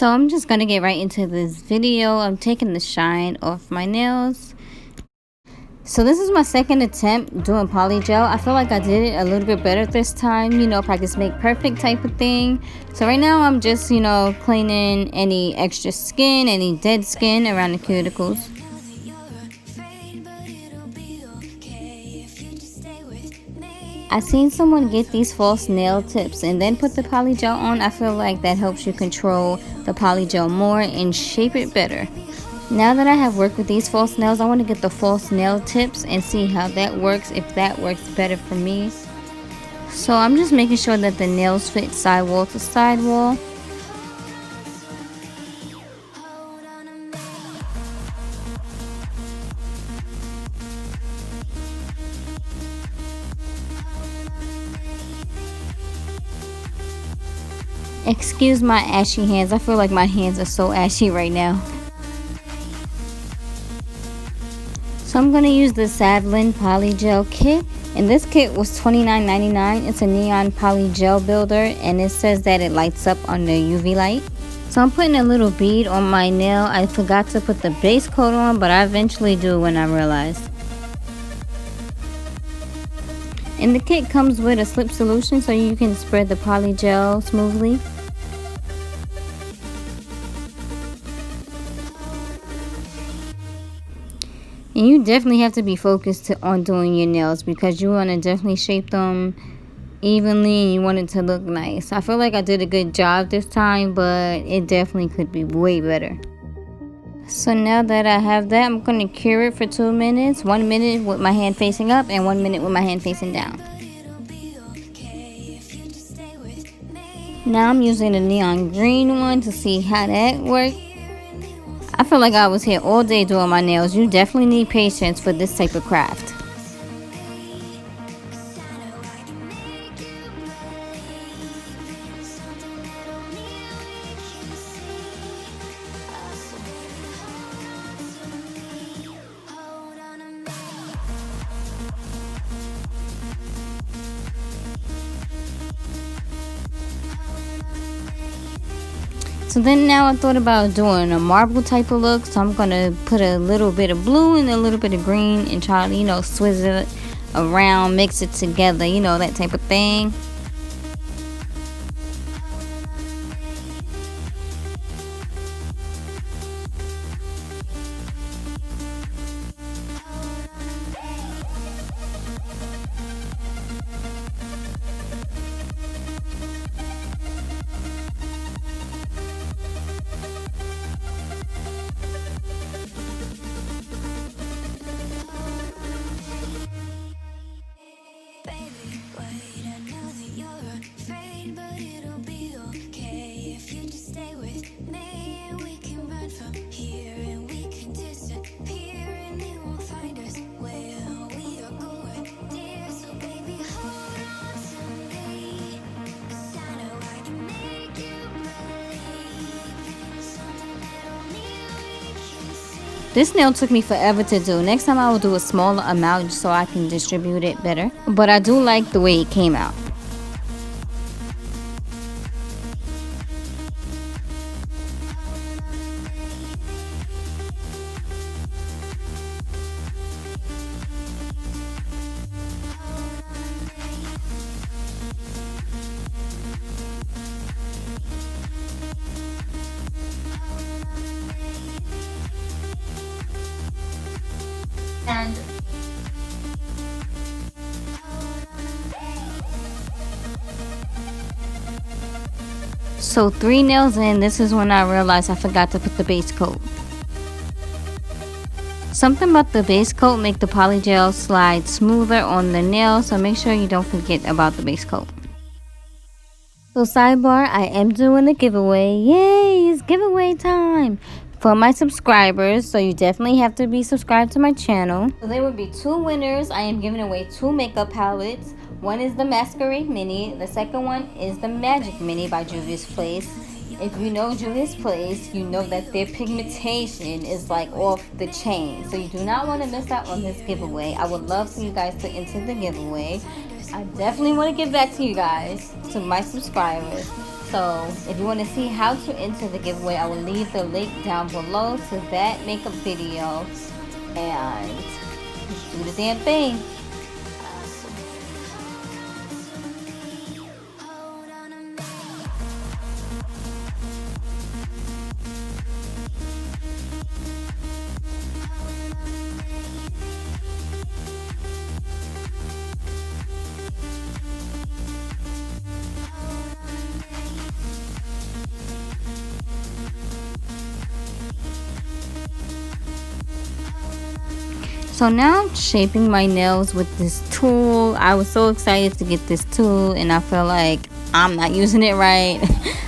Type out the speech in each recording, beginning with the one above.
So I'm just gonna get right into this video. I'm taking the shine off my nails. So this is my second attempt doing polygel. I feel like I did it a little bit better this time, you know, practice make perfect type of thing. So right now I'm just, you know, cleaning any extra skin, any dead skin around the cuticles. I seen someone get these false nail tips and then put the polygel on. I feel like that helps you control the polygel more and shape it better. Now that I have worked with these false nails, I want to get the false nail tips and see how that works, if that works better for me. So I'm just making sure that the nails fit sidewall to sidewall. Excuse my ashy hands. I feel like my hands are so ashy right now. So I'm going to use the Saviland PolyGel kit. And this kit was $29.99. It's a neon polygel builder. And it says that it lights up on the UV light. So I'm putting a little bead on my nail. I forgot to put the base coat on, but I eventually do when I realize. And the kit comes with a slip solution so you can spread the polygel smoothly. And you definitely have to be focused on doing your nails because you want to definitely shape them evenly and you want it to look nice. I feel like I did a good job this time, but it definitely could be way better. So now that I have that, I'm going to cure it for 2 minutes. 1 minute with my hand facing up and 1 minute with my hand facing down. Now I'm using the neon green one to see how that works. I feel like I was here all day doing my nails. You definitely need patience for this type of craft. So then now I thought about doing a marble type of look. So I'm going to put a little bit of blue and a little bit of green and try to, you know, swizzle it around, mix it together, you know, that type of thing. This nail took me forever to do. Next time I will do a smaller amount so I can distribute it better. But I do like the way it came out. And so 3 nails in, this is when I realized I forgot to put the base coat. Something about the base coat make the polygel slide smoother on the nail, so make sure you don't forget about the base coat. So sidebar, I am doing a giveaway. Yay, it's giveaway time for my subscribers, so you definitely have to be subscribed to my channel. So there will be 2 winners. I am giving away 2 makeup palettes. One is the Masquerade Mini. The second one is the Magic Mini by Juvia's Place. If you know Juvia's Place, you know that their pigmentation is like off the chain. So you do not want to miss out on this giveaway. I would love for you guys to enter the giveaway. I definitely want to get back to you guys, to my subscribers. So if you want to see how to enter the giveaway, I will leave the link down below to that makeup video, and do the damn thing. So now I'm shaping my nails with this tool. I was so excited to get this tool, and I feel like I'm not using it right.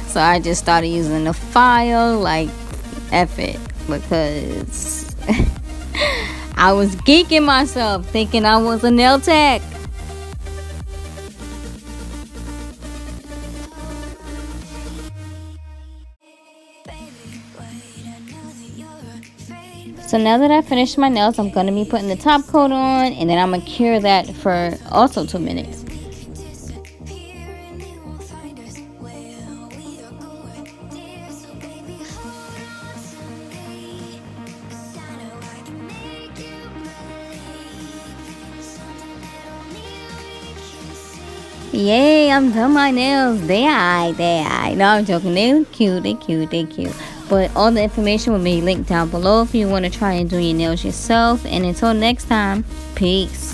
So I just started using the file, like F it, because I was geeking myself thinking I was a nail tech. So now that I finished my nails, I'm going to be putting the top coat on, and then I'm going to cure that for also 2 minutes. Yay, I'm done my nails. They aight. No, I'm joking. They cute. But all the information will be linked down below if you want to try and do your nails yourself. And until next time, peace.